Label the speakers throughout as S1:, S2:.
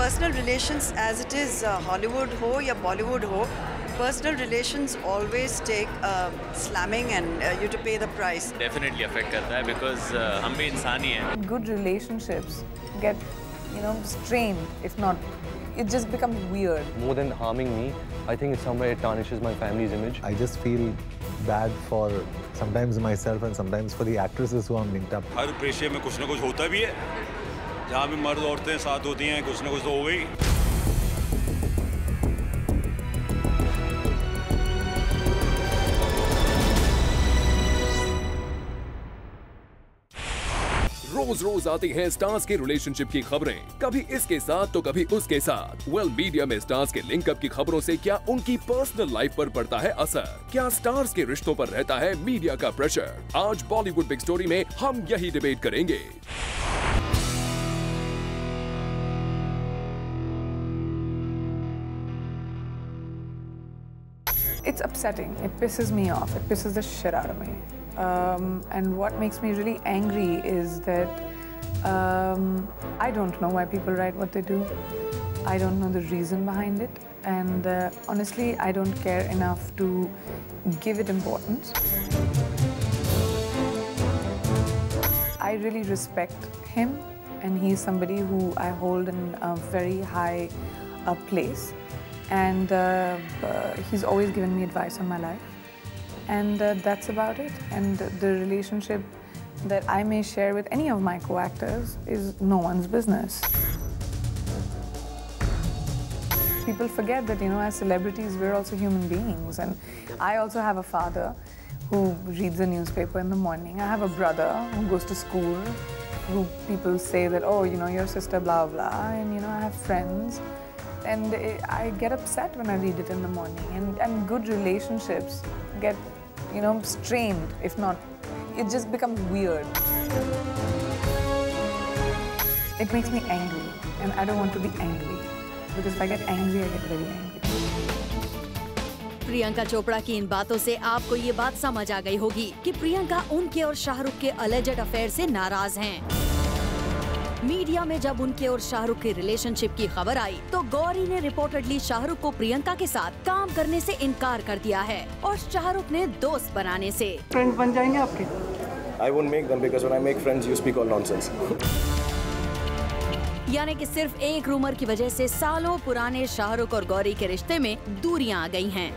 S1: personal relations as it is, Hollywood ho ya Bollywood ho, personal relations always take slamming and you to pay the price.
S2: Definitely affect करता है because हम भी इंसान ही हैं.
S3: Good relationships get, strained. If not, it just becomes weird.
S4: More than harming me, I think in some way it tarnishes my family's image.
S5: I just feel bad for sometimes myself and sometimes for the actresses who I'm linked up.
S6: हर पेशे में कुछ ना कुछ होता भी है. जहाँ भी मर्द औरतें साथ होती हैं, कुछ ना कुछ तो हो गई.
S7: रोज रोज आती हैं स्टार्स के रिलेशनशिप की खबरें, कभी इसके साथ तो कभी उसके साथ। मीडिया में स्टार्स के लिंकअप की खबरों से क्या उनकी पर्सनल लाइफ पर पड़ता है असर? क्या स्टार्स के रिश्तों पर रहता है मीडिया का प्रेशर? आज बॉलीवुड बिग स्टोरी में हम यही डिबेट करेंगे।
S3: It's upsetting. It pisses me off. It pisses the shit out of me. And what makes me really angry is that I don't know why people write what they do. I don't know the reason behind it. And honestly, I don't care enough to give it importance. I really respect him, and he's somebody who I hold in a very high place. And he's always given me advice on my life. And that's about it. And the relationship that I may share with any of my co-actors is no one's business. People forget that, as celebrities, we're also human beings. And I also have a father who reads the newspaper in the morning. I have a brother who goes to school, who people say that, oh, your sister, blah, blah. And, I have friends. And I get upset when I read it in the morning. And good relationships get, strained. If not, it just becomes weird. It makes me angry. And I don't want to be angry. Because if I get angry, I get very angry.
S8: Priyanka Chopra की इन बातों से आपको ये बात समझ आ गई होगी कि प्रियंका उनके और शाहरुख के अलेजेड अफेयर से नाराज हैं। मीडिया में जब उनके और शाहरुख के रिलेशनशिप की खबर आई तो गौरी ने रिपोर्टेडली शाहरुख को प्रियंका के साथ काम करने से इनकार कर दिया है और शाहरुख ने दोस्त बनाने से।
S1: फ्रेंड बन जाएंगे आपके?
S9: I won't make them because when I make friends you speak all nonsense.
S8: यानी कि सिर्फ एक रूमर की वजह से सालों पुराने शाहरुख और गौरी के रिश्ते में दूरियां आ गई हैं।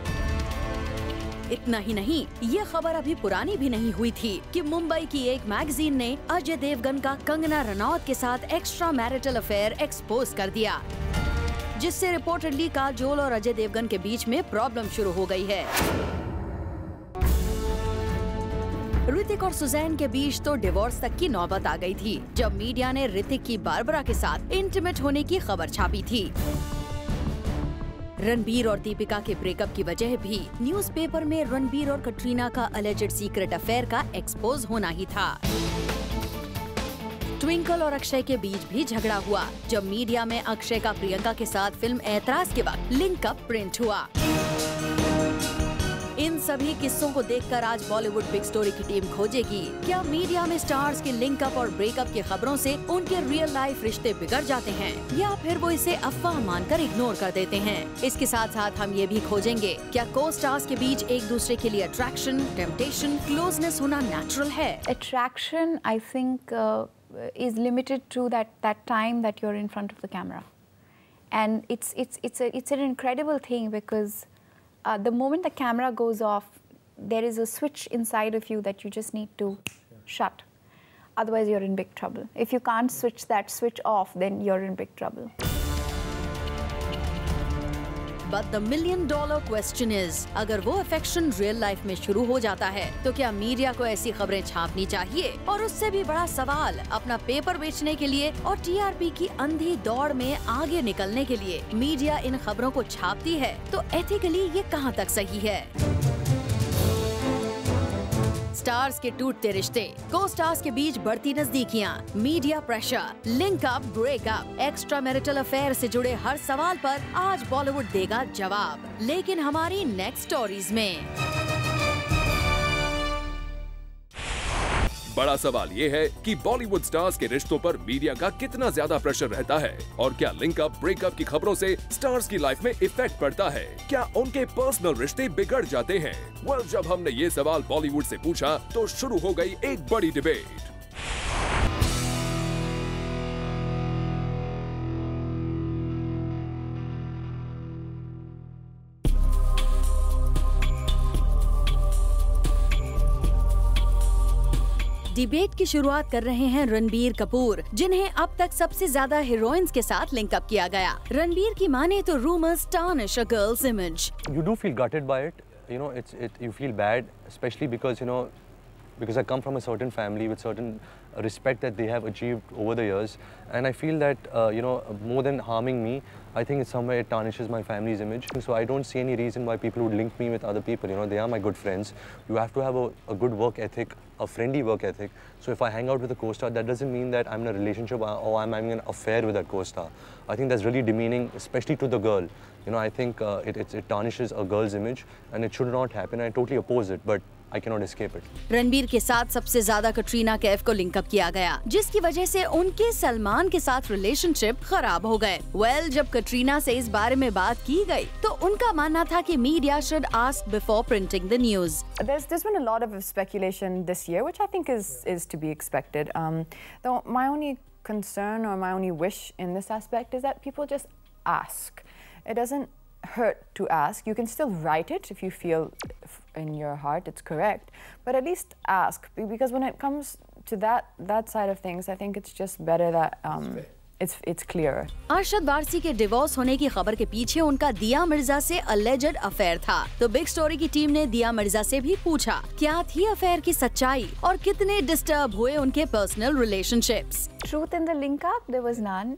S8: इतना ही नहीं, ये खबर अभी पुरानी भी नहीं हुई थी कि मुंबई की एक मैगजीन ने अजय देवगन का कंगना रनौत के साथ एक्स्ट्रा मैरिटल अफेयर एक्सपोज कर दिया, जिससे रिपोर्टेडली काजोल और अजय देवगन के बीच में प्रॉब्लम शुरू हो गई है। ऋतिक और सुजैन के बीच तो डिवोर्स तक की नौबत आ गई थी जब मीडिया ने ऋतिक की बारबरा के साथ इंटीमेट होने की खबर छापी थी। रणबीर और दीपिका के ब्रेकअप की वजह भी न्यूज़पेपर में रणबीर और कटरीना का अलेजेड सीक्रेट अफेयर का एक्सपोज होना ही था। ट्विंकल और अक्षय के बीच भी झगड़ा हुआ जब मीडिया में अक्षय का प्रियंका के साथ फिल्म ऐतराज के वक्त लिंकअप प्रिंट हुआ। इन सभी किस्सों को देखकर आज बॉलीवुड बिग स्टोरी की टीम खोजेगी क्या मीडिया में स्टार्स के लिंकअप और ब्रेकअप की खबरों से उनके रियल लाइफ रिश्ते बिगड़ जाते हैं या फिर वो इसे अफवाह मानकर इग्नोर कर देते हैं। इसके साथ साथ हम ये भी खोजेंगे क्या को स्टार्स के बीच एक दूसरे के लिए अट्रैक्शन, टेम्पटेशन, क्लोजनेस होना नेचुरल है।
S10: Attraction, I think, is limited to that time that you're in front of the camera, and it's an incredible thing because the moment the camera goes off, there is a switch inside of you that you just need to shut. Otherwise, you're in big trouble. If you can't switch that switch off, then you're in big trouble.
S8: But the $1 million question is, अगर वो affection real life में शुरू हो जाता है तो क्या media को ऐसी खबरें छापनी चाहिए? और उससे भी बड़ा सवाल, अपना पेपर बेचने के लिए और टीआरपी की अंधी दौड़ में आगे निकलने के लिए मीडिया इन खबरों को छापती है तो एथिकली ये कहाँ तक सही है? स्टार्स के टूटते रिश्ते, को स्टार्स के बीच बढ़ती नजदीकियां, media pressure, linkup, breakup, extra marital affair से जुड़े हर सवाल पर आज बॉलीवुड देगा जवाब, लेकिन हमारी नेक्स्ट स्टोरीज में।
S7: बड़ा सवाल ये है कि बॉलीवुड स्टार्स के रिश्तों पर मीडिया का कितना ज्यादा प्रेशर रहता है और क्या लिंकअप ब्रेकअप की खबरों से स्टार्स की लाइफ में इफेक्ट पड़ता है, क्या उनके पर्सनल रिश्ते बिगड़ जाते हैं। वेल, जब हमने ये सवाल बॉलीवुड से पूछा तो शुरू हो गई एक बड़ी डिबेट।
S8: डिबेट की शुरुआत कर रहे हैं रणबीर कपूर, जिन्हें अब तक सबसे ज्यादा हीरोइंस के साथ लिंकअप किया गया। रणबीर की माने तो rumours tarnish a girl's image.
S4: You do feel gutted by it. You know, you feel bad, especially because because I come from a certain family with certain respect that they have achieved over the years, and I feel that more than harming me, I think it's somewhere it tarnishes my family's image. So I don't see any reason why people would link me with other people. You know, they are my good friends. You have to have a good work ethic, a friendly work ethic. So if I hang out with a co-star, that doesn't mean that I'm in a relationship or I'm having an affair with that co-star. I think that's really demeaning, especially to the girl. You know, I think it tarnishes a girl's image, and it should not happen. I totally oppose it, but I cannot escape it.
S8: Ranbir के साथ सबसे ज्यादा कटरीना कैफ को linkup किया गया, जिसकी वजह से उनके सलमान के साथ रिलेशनशिप खराब हो गए। वेल, जब कटरीना से इस बारे में बात की गई, तो उनका मानना था कि media should ask before printing the news.
S3: There's been a lot of speculation this year, which I think is to be expected. Though my only concern or my only wish in this aspect is that people just ask. It doesn't hurt to ask. You can still write it if you feel in your heart it's correct, but at least ask, because when it comes to that side of things, I think it's just better that it's clear.
S8: Arshad Warsi के divorce होने की खबर के पीछे उनका दिया मिर्जा से alleged affair था, तो बिग स्टोरी की टीम ने दिया मिर्जा से भी पूछा क्या थी अफेयर की सच्चाई और कितने डिस्टर्ब हुए उनके personal relationships.
S10: Truth in the link up, there was none.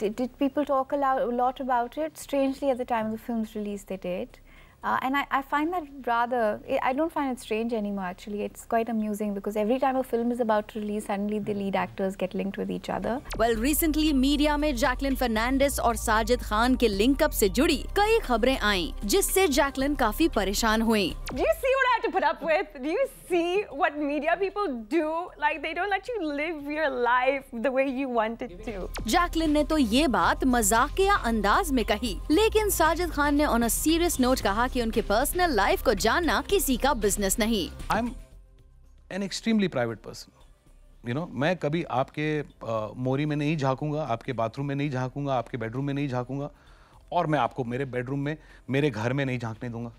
S10: Did people talk a lot about it? Strangely, at the time of the film's release, they did. And I find that rather, I don't find it strange anymore actually. It's quite amusing because every time a film is about to release, suddenly the lead actors get linked with each other.
S8: Well, recently media में Jacqueline Fernandes और साजिद खान के linkup से जुड़ी कई खबरें आईं, जिससे Jacqueline काफी परेशान हुई।
S11: Do you see what I have to put up with? Do you see what media people do? Like they don't let you live your life the way you want it to.
S8: Jacqueline ने तो ये बात मजाकिया अंदाज में कही, लेकिन साजिद खान ने ऑन अ सीरियस नोट कहा कि उनके पर्सनल लाइफ को जानना किसी का बिजनेस नहीं।
S12: I'm an extremely private person. You know, मैं कभी आपके मोरी में नहीं झांकूंगा, आपके बाथरूम में नहीं झांकूंगा, आपके बेडरूम में नहीं झांकूंगा, और मैं आपको मेरे बेडरूम में, मेरे घर में नहीं झांकने दूंगा।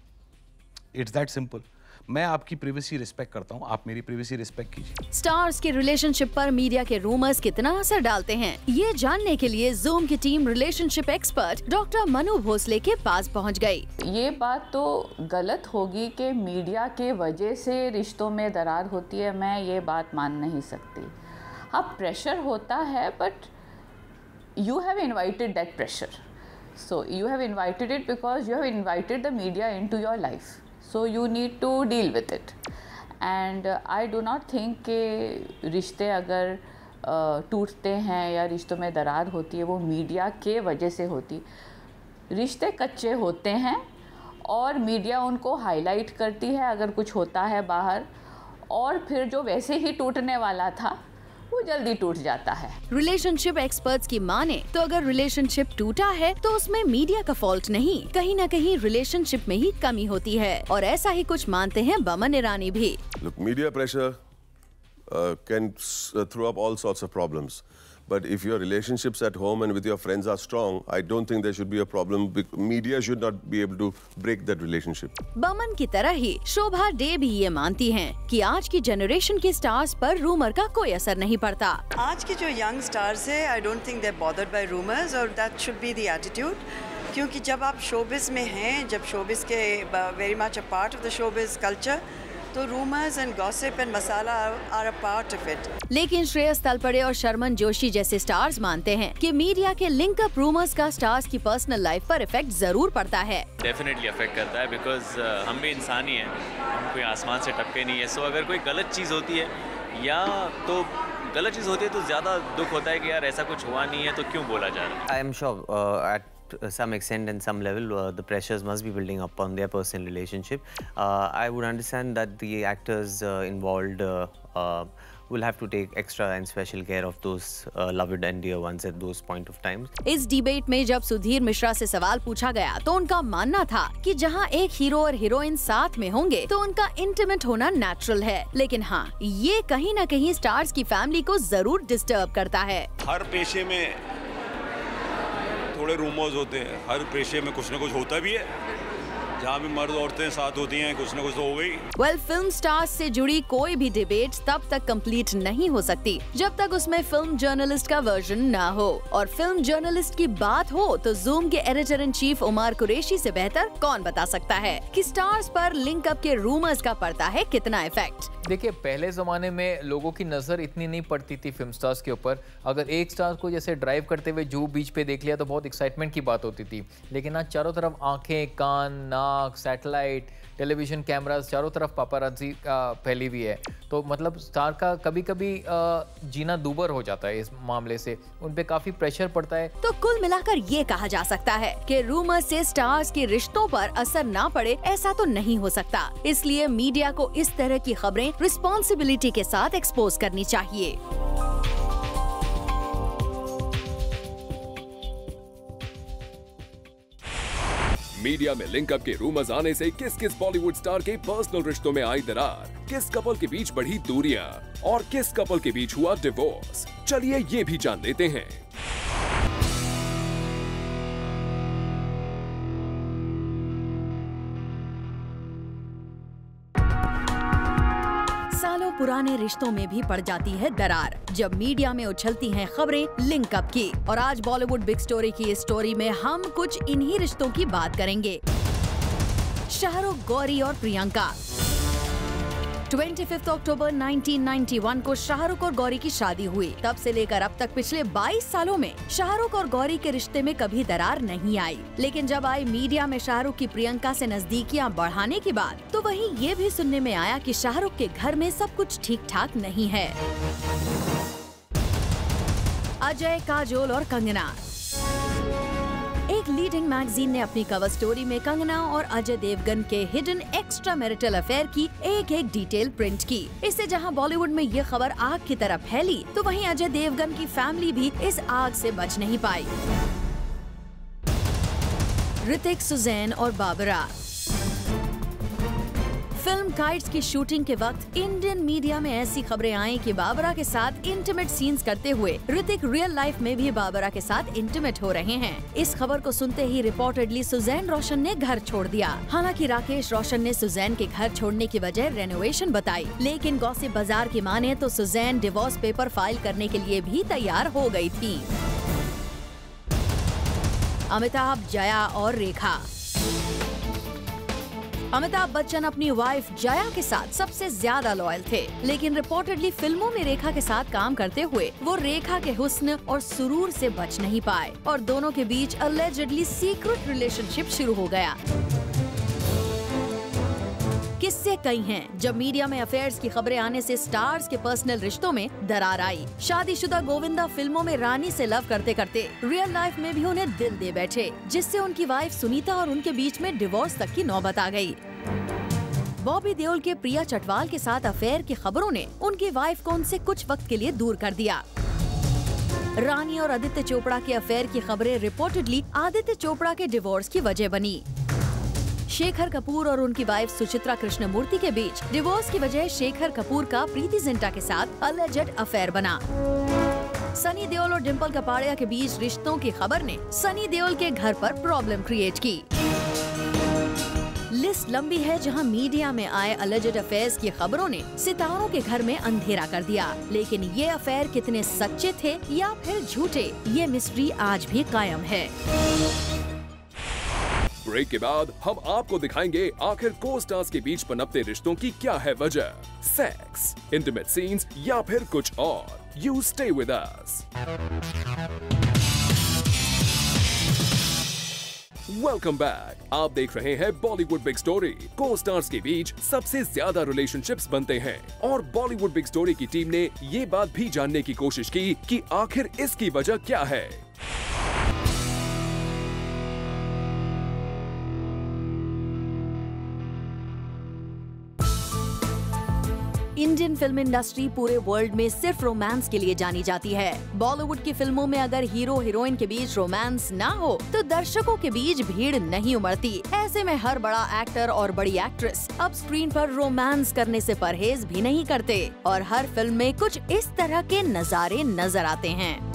S12: It's that simple. मैं आपकी प्राइवेसी रिस्पेक्ट करता हूँ, आप मेरी प्राइवेसी रिस्पेक्ट कीजिए।
S8: स्टार्स के रिलेशनशिप पर मीडिया के रूमर्स कितना असर डालते हैं, ये जानने के लिए ज़ूम की team relationship expert doctor Manu Bhosle के पास पहुँच गई।
S13: ये बात तो गलत होगी कि मीडिया के वजह से रिश्तों में दरार होती है, मैं ये बात मान नहीं सकती। हाँ, प्रेशर होता है, but you have invited that pressure, so you have invited it because you have invited the media into your life, so you need to deal with it. And I do not think कि रिश्ते अगर टूटते हैं या रिश्तों में दरार होती है वो मीडिया के वजह से होती। रिश्ते कच्चे होते हैं और मीडिया उनको हाईलाइट करती है अगर कुछ होता है बाहर, और फिर जो वैसे ही टूटने वाला था वो जल्दी टूट जाता है।
S8: रिलेशनशिप एक्सपर्ट्स की माने तो अगर रिलेशनशिप टूटा है तो उसमें मीडिया का फॉल्ट नहीं, कहीं न कहीं रिलेशनशिप में ही कमी होती है, और ऐसा ही कुछ मानते हैं बमन ईरानी भी।
S14: Look, media pressure can throw up all sorts of problems. But if your relationships at home and with your friends are strong, I don't think there should be a problem. Media should not be able to break that relationship.
S8: Boman की तरह ही शोभा day भी ये मानती हैं कि आज की generation के स्टार्स पर रूमर का कोई असर नहीं पड़ता।
S1: आज के जो यंग स्टार्स है, I don't think they're bothered by rumors, और that should be the attitude. क्योंकि जब आप शोबिस में हैं, जब शोबिस के very much a part of the showbiz culture, तो rumours and gossip and masala are a part of it.
S8: लेकिन श्रेयस तलपड़े और शर्मन जोशी जैसे स्टार्स मानते हैं कि मीडिया के लिंकअप रूमर्स का स्टार्स की पर्सनल लाइफ पर इफेक्ट जरूर पड़ता है।
S2: डेफिनेटली अफेक्ट करता है, बिकॉज हम भी इंसान ही हैं, हम कोई आसमान से टपके नहीं है। सो अगर कोई गलत चीज़ होती है या तो गलत चीज़ होती है तो ज़्यादा दुख होता है कि यार ऐसा कुछ हुआ नहीं है तो क्यों बोला जा रहा है।
S15: I am sure some extent and some level, the pressures must be building up on their personal relationship. I would understand that the actors involved will have to take extra and special care of those loved and dear ones at those point of times.
S8: इस debate में जब सुधीर मिश्रा से सवाल पूछा गया तो उनका मानना था कि जहां एक हीरो और हीरोइन साथ में होंगे तो उनका इंटीमेट होना नेचुरल है, लेकिन हाँ, ये कहीं न कहीं स्टार्स की फैमिली को जरूर डिस्टर्ब करता है।
S6: हर पेशे में थोड़े रूमर्स होते हैं, हर पेशे में कुछ न कुछ होता भी है। जहाँ भी मर्द औरतें साथ होती हैं, कुछ न कुछ तो हो गई।
S8: वेल, फिल्म स्टार्स से जुड़ी कोई भी डिबेट तब तक कंप्लीट नहीं हो सकती जब तक उसमें फिल्म जर्नलिस्ट का वर्जन ना हो, और फिल्म जर्नलिस्ट की बात हो तो जूम के editor in chief Umar Qureshi से बेहतर कौन बता सकता है कि स्टार्स पर लिंक अप के रूमर्स का पड़ता है कितना इफेक्ट।
S16: देखिए, पहले जमाने में लोगों की नजर इतनी नहीं पड़ती थी फिल्म स्टार्स के ऊपर। अगर एक स्टार को जैसे ड्राइव करते हुए जू बीच पे देख लिया तो बहुत एक्साइटमेंट की बात होती थी, लेकिन आज चारों तरफ आंखें, कान, नाक, सैटेलाइट, टेलीविजन कैमरास, चारों तरफ पापाराजी फैली हुई है। तो मतलब स्टार का कभी कभी जीना दूभर हो जाता है। इस मामले से उन पे काफी प्रेशर पड़ता है।
S8: तो कुल मिलाकर ये कहा जा सकता है कि रूमर से स्टार्स के रिश्तों पर असर ना पड़े ऐसा तो नहीं हो सकता, इसलिए मीडिया को इस तरह की खबरें रिस्पॉन्सिबिलिटी के साथ एक्सपोज करनी चाहिए।
S7: मीडिया में लिंकअप के रूमर्स आने से किस किस बॉलीवुड स्टार के पर्सनल रिश्तों में आई दरार, किस कपल के बीच बढ़ी दूरियां और किस कपल के बीच हुआ डिवोर्स, चलिए ये भी जान लेते हैं।
S8: सालों पुराने रिश्तों में भी पड़ जाती है दरार जब मीडिया में उछलती हैं खबरें लिंकअप की, और आज बॉलीवुड बिग स्टोरी की इस स्टोरी में हम कुछ इन्हीं रिश्तों की बात करेंगे। शाहरुख, गौरी और प्रियंका। 25 अक्टूबर 1991 को शाहरुख और गौरी की शादी हुई। तब से लेकर अब तक पिछले 22 सालों में शाहरुख और गौरी के रिश्ते में कभी दरार नहीं आई, लेकिन जब आई मीडिया में शाहरुख की प्रियंका से नजदीकियां बढ़ाने की बात, तो वहीं ये भी सुनने में आया कि शाहरुख के घर में सब कुछ ठीक ठाक नहीं है। अजय, काजोल और कंगना। एक लीडिंग मैगजीन ने अपनी कवर स्टोरी में कंगना और अजय देवगन के हिडन एक्स्ट्रा मैरिटल अफेयर की एक एक डिटेल प्रिंट की। इससे जहां बॉलीवुड में ये खबर आग की तरह फैली, तो वहीं अजय देवगन की फैमिली भी इस आग से बच नहीं पाई। ऋतिक, सुजैन और बाबरा। फिल्म काइट्स की शूटिंग के वक्त इंडियन मीडिया में ऐसी खबरें आई कि बाबरा के साथ इंटीमेट सीन्स करते हुए ऋतिक रियल लाइफ में भी बाबरा के साथ इंटीमेट हो रहे हैं। इस खबर को सुनते ही रिपोर्टेडली सुजैन रोशन ने घर छोड़ दिया। हालांकि राकेश रोशन ने सुजैन के घर छोड़ने की वजह रेनोवेशन बताई, लेकिन गॉसिप बाजार की माने तो सुजैन डिवोर्स पेपर फाइल करने के लिए भी तैयार हो गई थी। अमिताभ, जया और रेखा। अमिताभ बच्चन अपनी वाइफ जया के साथ सबसे ज्यादा लॉयल थे, लेकिन रिपोर्टेडली फिल्मों में रेखा के साथ काम करते हुए वो रेखा के हुस्न और सुरूर से बच नहीं पाए और दोनों के बीच अलेजेडली सीक्रेट रिलेशनशिप शुरू हो गया। किस्से कई हैं जब मीडिया में अफेयर्स की खबरें आने से स्टार्स के पर्सनल रिश्तों में दरार आई। शादीशुदा गोविंदा फिल्मों में रानी से लव करते करते रियल लाइफ में भी उन्हें दिल दे बैठे, जिससे उनकी वाइफ सुनीता और उनके बीच में डिवोर्स तक की नौबत आ गई। बॉबी देओल के प्रिया चटवाल के साथ अफेयर की खबरों ने उनकी वाइफ को उनसे कुछ वक्त के लिए दूर कर दिया। रानी और आदित्य चोपड़ा के अफेयर की खबरें रिपोर्टेडली आदित्य चोपड़ा के डिवोर्स की वजह बनी। शेखर कपूर और उनकी वाइफ सुचित्रा कृष्णमूर्ति के बीच डिवोर्स की वजह शेखर कपूर का प्रीति जिंटा के साथ अलेजेड अफेयर बना। सनी देओल और डिम्पल कपाड़िया के बीच रिश्तों की खबर ने सनी देओल के घर पर प्रॉब्लम क्रिएट की। लिस्ट लंबी है जहां मीडिया में आए अलेजेड अफेयर्स की खबरों ने सितारों के घर में अंधेरा कर दिया, लेकिन ये अफेयर कितने सच्चे थे या फिर झूठे, ये मिस्ट्री आज भी कायम है।
S7: ब्रेक के बाद हम आपको दिखाएंगे आखिर को स्टार्स के बीच पनपते रिश्तों की क्या है वजह, सेक्स, इंटीमेट सीन्स या फिर कुछ और। You stay with us. Welcome back. आप देख रहे हैं बॉलीवुड बिग स्टोरी। को स्टार्स के बीच सबसे ज्यादा रिलेशनशिप्स बनते हैं और बॉलीवुड बिग स्टोरी की टीम ने ये बात भी जानने की कोशिश की कि आखिर इसकी वजह क्या है।
S8: इंडियन फिल्म इंडस्ट्री पूरे वर्ल्ड में सिर्फ रोमांस के लिए जानी जाती है। बॉलीवुड की फिल्मों में अगर हीरो हीरोइन के बीच रोमांस ना हो तो दर्शकों के बीच भीड़ नहीं उमड़ती। ऐसे में हर बड़ा एक्टर और बड़ी एक्ट्रेस अब स्क्रीन पर रोमांस करने से परहेज भी नहीं करते और हर फिल्म में कुछ इस तरह के नजारे नजर आते हैं।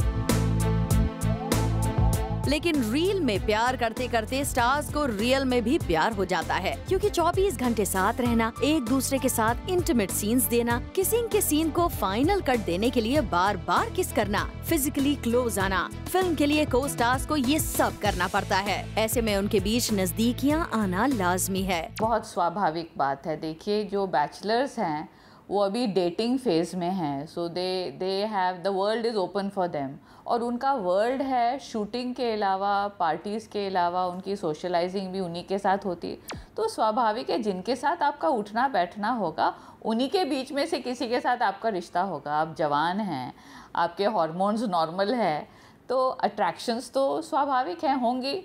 S8: लेकिन रील में प्यार करते करते स्टार्स को रियल में भी प्यार हो जाता है, क्योंकि 24 घंटे साथ रहना, एक दूसरे के साथ इंटीमेट सीन्स देना, किसिंग के सीन को फाइनल कट देने के लिए बार बार किस करना, फिजिकली क्लोज आना, फिल्म के लिए को स्टार्स को ये सब करना पड़ता है। ऐसे में उनके बीच नजदीकियां आना लाजमी है।
S13: बहुत स्वाभाविक बात है। देखिए, जो बैचलर्स हैं वो अभी डेटिंग फेज में हैं, so they have the world is open for them, और उनका वर्ल्ड है शूटिंग के अलावा, पार्टीज़ के अलावा उनकी सोशलाइजिंग भी उन्हीं के साथ होती है। तो स्वाभाविक है जिनके साथ आपका उठना बैठना होगा उन्हीं के बीच में से किसी के साथ आपका रिश्ता होगा। आप जवान हैं, आपके हार्मोन्स नॉर्मल है, तो अट्रैक्शंस तो स्वाभाविक हैं, होंगी।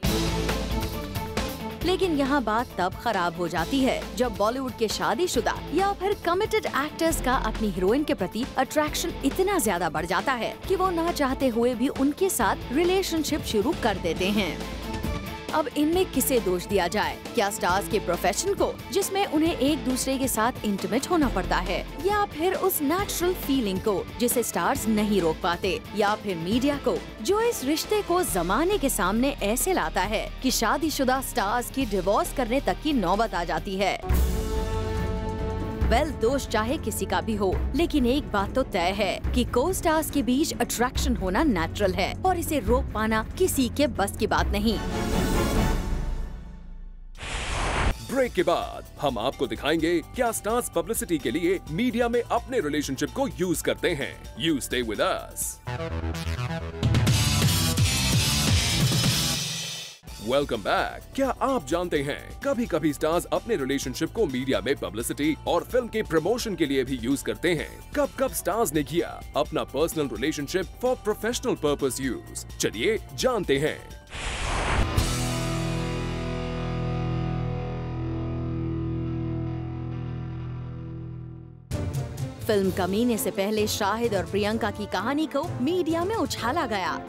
S8: लेकिन यहाँ बात तब खराब हो जाती है जब बॉलीवुड के शादीशुदा या फिर कमिटेड एक्टर्स का अपनी हीरोइन के प्रति अट्रैक्शन इतना ज्यादा बढ़ जाता है कि वो ना चाहते हुए भी उनके साथ रिलेशनशिप शुरू कर देते हैं। अब इनमें किसे दोष दिया जाए? क्या स्टार्स के प्रोफेशन को, जिसमें उन्हें एक दूसरे के साथ इंटीमेट होना पड़ता है, या फिर उस नेचुरल फीलिंग को जिसे स्टार्स नहीं रोक पाते, या फिर मीडिया को जो इस रिश्ते को जमाने के सामने ऐसे लाता है कि शादीशुदा स्टार्स की डिवोर्स करने तक की नौबत आ जाती है? दोष चाहे किसी का भी हो, लेकिन एक बात तो तय है कि को स्टार्स के बीच अट्रैक्शन होना नेचुरल है और इसे रोक पाना किसी के बस की बात नहीं।
S7: ब्रेक के बाद हम आपको दिखाएंगे क्या स्टार्स पब्लिसिटी के लिए मीडिया में अपने रिलेशनशिप को यूज करते हैं। You stay with us. Welcome back. क्या आप जानते हैं कभी कभी स्टार्स अपने रिलेशनशिप को मीडिया में पब्लिसिटी और फिल्म के प्रमोशन के लिए भी यूज करते हैं। कब कब स्टार्स ने किया अपना personal relationship for professional purpose use? चलिए जानते हैं।
S8: फिल्म कमीने से पहले शाहिद और प्रियंका की कहानी को मीडिया में उछाला गया।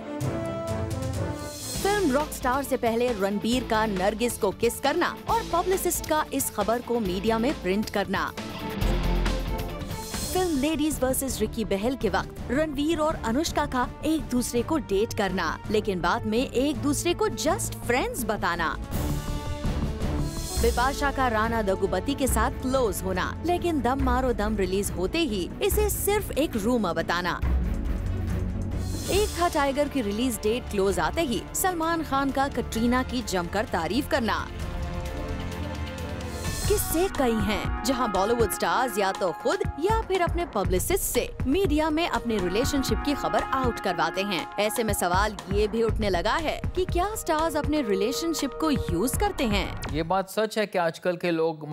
S8: फिल्म रॉकस्टार से पहले रणबीर का नरगिस को किस करना और पब्लिसिस्ट का इस खबर को मीडिया में प्रिंट करना। फिल्म लेडीज वर्सेस रिकी बहल के वक्त रणबीर और अनुष्का का एक दूसरे को डेट करना, लेकिन बाद में एक दूसरे को जस्ट फ्रेंड्स बताना। बिपाशा का राणा दगुबती के साथ क्लोज होना, लेकिन दम मारो दम रिलीज होते ही इसे सिर्फ एक रूमर बताना। एक था टाइगर की रिलीज डेट क्लोज आते ही सलमान खान का कटरीना की जमकर तारीफ करना। किस्से कई हैं जहां बॉलीवुड स्टार्स या तो खुद या फिर अपने पब्लिसिस्ट से मीडिया में अपने रिलेशनशिप की खबर आउट करवाते हैं। ऐसे में सवाल ये भी उठने लगा है कि क्या स्टार्स अपने रिलेशनशिप को यूज करते हैं?
S16: ये बात सच है कि आजकल के लोग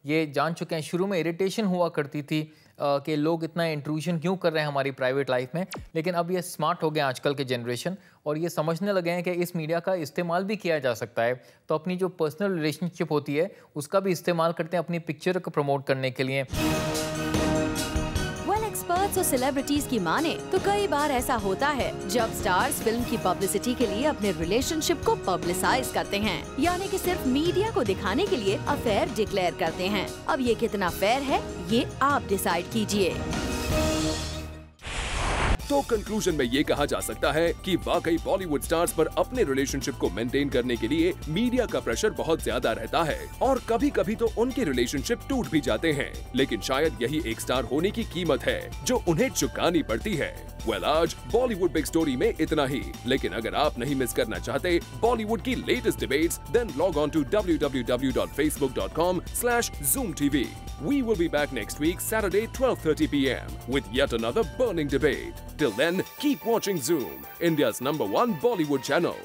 S16: ये जान चुके हैं। शुरू में इरिटेशन हुआ करती थी कि लोग इतना इंट्रूजन क्यों कर रहे हैं हमारी प्राइवेट लाइफ में, लेकिन अब ये स्मार्ट हो गए आजकल के जनरेशन और ये समझने लगे हैं कि इस मीडिया का इस्तेमाल भी किया जा सकता है। तो अपनी जो पर्सनल रिलेशनशिप होती है उसका भी इस्तेमाल करते हैं अपनी पिक्चर को प्रमोट करने के लिए।
S8: एक्सपर्ट्स और सेलिब्रिटीज की माने तो कई बार ऐसा होता है जब स्टार्स फिल्म की पब्लिसिटी के लिए अपने रिलेशनशिप को पब्लिसाइज करते हैं, यानी कि सिर्फ मीडिया को दिखाने के लिए अफेयर डिक्लेयर करते हैं। अब ये कितना फेयर है ये आप डिसाइड कीजिए।
S7: तो कंक्लूजन में ये कहा जा सकता है कि वाकई बॉलीवुड स्टार्स पर अपने रिलेशनशिप को मेंटेन करने के लिए मीडिया का प्रेशर बहुत ज्यादा रहता है और कभी कभी तो उनके रिलेशनशिप टूट भी जाते हैं, लेकिन शायद यही एक स्टार होने की कीमत है जो उन्हें चुकानी पड़ती है। आज बॉलीवुड बिग स्टोरी में इतना ही, लेकिन अगर आप नहीं मिस करना चाहते बॉलीवुड की latest debates, then log on to www.facebook.com/zoomtv. We will be back next week, Saturday, 12:30 p.m. with yet another burning debate. Till then, keep watching Zoom, India's #1 Bollywood channel.